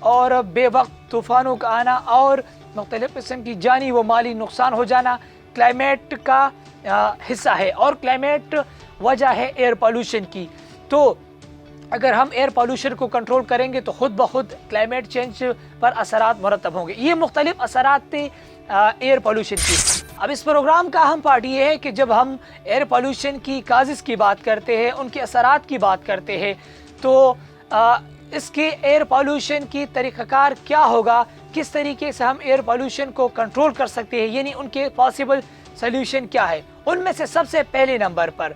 اور بے وقت طوفانوں کا آنا اور مختلف قسم کی جانی و مالی نقصان ہو جانا کلائمیٹ کا حصہ ہے، اور کلائمیٹ وجہ ہے ایئر پالوشن کی۔ تو اگر ہم ایئر پالوشن کو کنٹرول کریں گے تو خود بخود کلائمیٹ چینج پر اثرات مرتب ہوں گے۔ یہ مختلف اثرات تھے ایئر پالوشن کی۔ اب اس پروگرام کا اہم پارٹ یہ ہے کہ جب ہم ایئر پالوشن کی کازز کی بات کرتے ہیں، ان کے اثرات کی بات کرتے ہیں، تو اس کے ایئر پالوشن کی طریقہ کار کیا ہوگا، کس طریقے سے ہم ایئر پالوشن کو کنٹرول کر سکتے ہیں، یعنی ان کے پاسبل سلیوشن کیا ہے۔ ان میں سے سب سے پہلے نمبر پر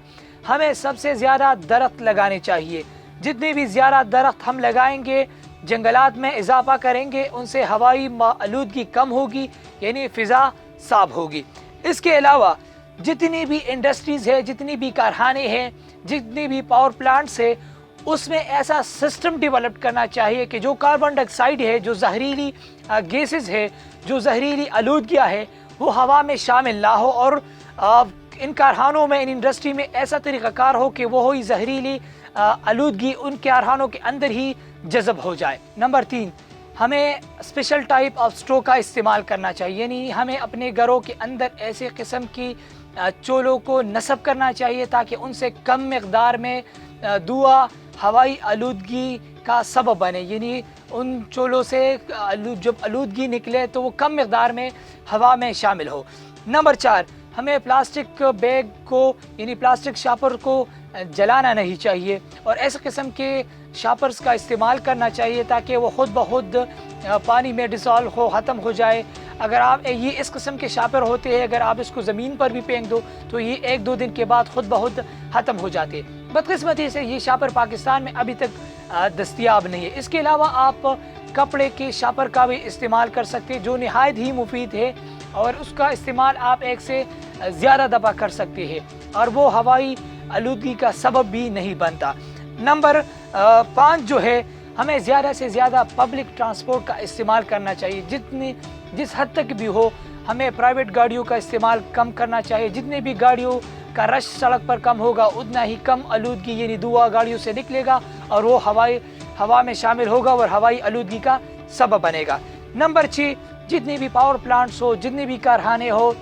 ہمیں سب سے زیادہ درخت لگانے چاہیے۔ جتنے بھی زیادہ درخت ہم لگائیں گے، جنگلات میں اضافہ کریں گے، ان سے ہوائی آلودگی کم ہوگی، یعنی فضا صاف ہوگی۔ اس کے علاوہ جتنی بھی انڈسٹریز ہے، جتنی بھی کارخانے ہیں، جتنی بھی پاور پلانٹس ہے، اس میں ایسا سسٹم ڈیولپ کرنا چاہیے کہ جو کاربن ڈائی آکسائڈ ہے، جو زہریلی گیسز ہے، جو زہریلی آلودگیاں ہے، وہ ہوا میں شامل نہ ہو، اور ان کارخانوں میں، ان انڈسٹری میں ایسا طریقہ کار ہو کہ وہ زہریلی آلودگی ان کارخانوں کے اندر ہی جذب ہو جائے۔ نمبر 3، ہمیں اسپیشل ٹائپ آف اسٹو کا استعمال کرنا چاہیے، یعنی ہمیں اپنے گھروں کے اندر ایسے قسم کی چولوں کو نصب کرنا چاہیے تاکہ ان سے کم مقدار میں دھواں ہوائی آلودگی کا سبب بنے، یعنی ان چولوں سے جب آلودگی نکلے تو وہ کم مقدار میں ہوا میں شامل ہو۔ نمبر 4، ہمیں پلاسٹک بیگ کو، یعنی پلاسٹک شاپر کو جلانا نہیں چاہیے، اور ایسے قسم کے شاپرز کا استعمال کرنا چاہیے تاکہ وہ خود بخود پانی میں ڈسالو ہو، ختم ہو جائے۔ اگر آپ یہ اس قسم کے شاپر ہوتے ہیں، اگر آپ اس کو زمین پر بھی پھینک دو تو یہ 1-2 دن کے بعد خود بخود ختم ہو جاتے ہیں۔ بدقسمتی سے یہ شاپر پاکستان میں ابھی تک دستیاب نہیں ہے۔ اس کے علاوہ آپ کپڑے کے شاپر کا بھی استعمال کر سکتے ہیں جو نہایت ہی مفید ہے، اور اس کا استعمال آپ 1 سے زیادہ دفعہ کر سکتے ہیں، اور وہ ہوائی آلودگی کا سبب بھی نہیں بنتا۔ نمبر 5 جو ہے، ہمیں زیادہ سے زیادہ پبلک ٹرانسپورٹ کا استعمال کرنا چاہیے، جس حد تک بھی ہو ہمیں پرائیویٹ گاڑیوں کا استعمال کم کرنا چاہیے۔ جتنے بھی گاڑیوں کا رش سڑک پر کم ہوگا اتنا ہی کم آلودگی، یعنی دھواں گاڑیوں سے نکلے گا، اور وہ ہوا میں شامل ہوگا اور ہوائی آلودگی کا سبب بنے گا۔ نمبر 6، جتنے بھی پاور پلانٹس ہو، جتنے بھی کارخانے ہو،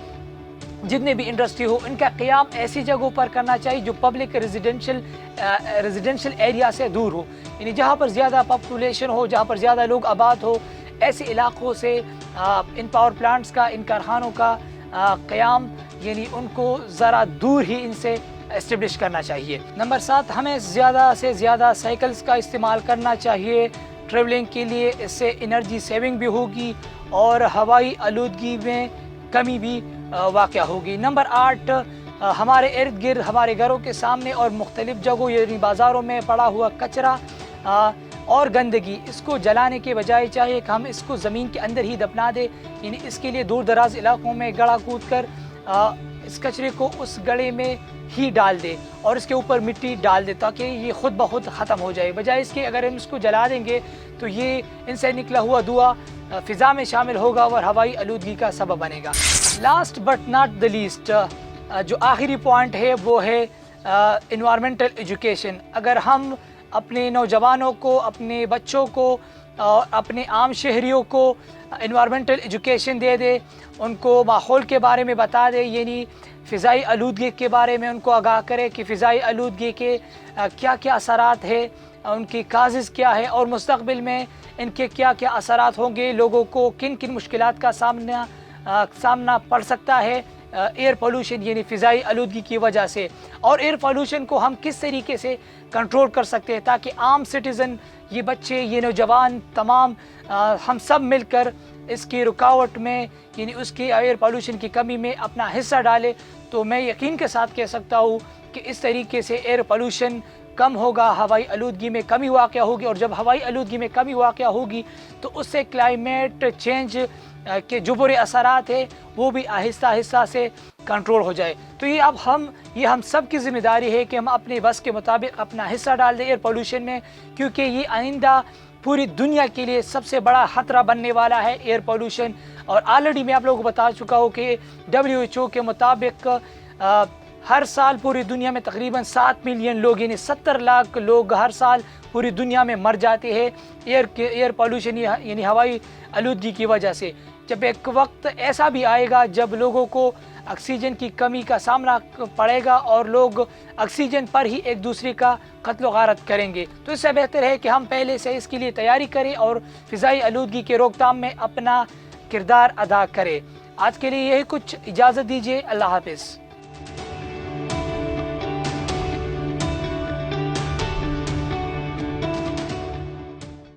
جتنے بھی انڈسٹری ہو، ان کا قیام ایسی جگہوں پر کرنا چاہیے جو پبلک ریزیڈینشل ایریا سے دور ہو، یعنی جہاں پر زیادہ پاپولیشن ہو، جہاں پر زیادہ لوگ آباد ہو، ایسے علاقوں سے ان پاور پلانٹس کا، ان کارخانوں کا قیام، یعنی ان کو ذرا دور ہی ان سے اسٹیبلش کرنا چاہیے۔ نمبر 7، ہمیں زیادہ سے زیادہ سائیکلز کا استعمال کرنا چاہیے ٹریولنگ کے لیے، اس سے انرجی سیونگ بھی ہوگی اور ہوائی آلودگی میں کمی بھی واقع ہوگی۔ نمبر 8، ہمارے ارد گرد، ہمارے گھروں کے سامنے اور مختلف جگہوں، یعنی بازاروں میں پڑا ہوا کچرا اور گندگی، اس کو جلانے کے بجائے چاہیے کہ ہم اس کو زمین کے اندر ہی دفنا دیں، یعنی اس کے لیے دور دراز علاقوں میں گڑھا کود کر اس کچرے کو اس گڑھے میں ہی ڈال دے اور اس کے اوپر مٹی ڈال دے تاکہ یہ خود بخود ختم ہو جائے، بجائے اس کے اگر ہم اس کو جلا دیں گے تو یہ ان سے نکلا ہوا دھواں فضا میں شامل ہوگا اور ہوائی آلودگی کا سبب بنے گا۔ Last but not the least, جو آخری پوائنٹ ہے وہ ہے انوائرمنٹل ایجوکیشن۔ اگر ہم اپنے نوجوانوں کو، اپنے بچوں کو اور اپنے عام شہریوں کو انوائرمنٹل ایجوکیشن دے دے، ان کو ماحول کے بارے میں بتا دے، یعنی فضائی آلودگی کے بارے میں ان کو آگاہ کرے کہ فضائی آلودگی کے کیا کیا اثرات ہیں، ان کی کازز کیا ہے اور مستقبل میں ان کے کیا کیا اثرات ہوں گے، لوگوں کو کن کن مشکلات کا سامنا پڑ سکتا ہے ایئر پولوشن یعنی فضائی آلودگی کی وجہ سے، اور ایئر پولوشن کو ہم کس طریقے سے کنٹرول کر سکتے ہیں تاکہ عام سٹیزن، یہ بچے، یہ نوجوان، تمام ہم سب مل کر اس کی رکاوٹ میں، یعنی اس کی ایئر پولوشن کی کمی میں اپنا حصہ ڈالے۔ تو میں یقین کے ساتھ کہہ سکتا ہوں کہ اس طریقے سے ایئر پولوشن کم ہوگا، ہوائی آلودگی میں کمی واقع ہوگی، اور جب ہوائی آلودگی میں کمی واقع ہوگی تو اس سے کلائمیٹ چینج کے جو برے اثرات ہیں وہ بھی آہستہ آہستہ سے کنٹرول ہو جائے۔ تو یہ ہم سب کی ذمہ داری ہے کہ ہم اپنے بس کے مطابق اپنا حصہ ڈال دیں ایئر پولوشن میں، کیونکہ یہ آئندہ پوری دنیا کے لیے سب سے بڑا خطرہ بننے والا ہے ایئر پولوشن۔ اور آلریڈی میں آپ لوگوں کو بتا چکا ہوں کہ WHO کے مطابق ہر سال پوری دنیا میں تقریباً 7 ملین لوگ یعنی 70 لاکھ لوگ ہر سال پوری دنیا میں مر جاتے ہیں ایئر پالوشن یعنی ہوائی آلودگی کی وجہ سے. جب ایک وقت ایسا بھی آئے گا جب لوگوں کو آکسیجن کی کمی کا سامنا پڑے گا اور لوگ آکسیجن پر ہی ایک دوسرے کا قتل و غارت کریں گے, تو اس سے بہتر ہے کہ ہم پہلے سے اس کے لیے تیاری کریں اور فضائی آلودگی کے روک تھام میں اپنا کردار ادا کریں. آج کے لیے یہی کچھ, اجازت دیجیے, اللہ حافظ.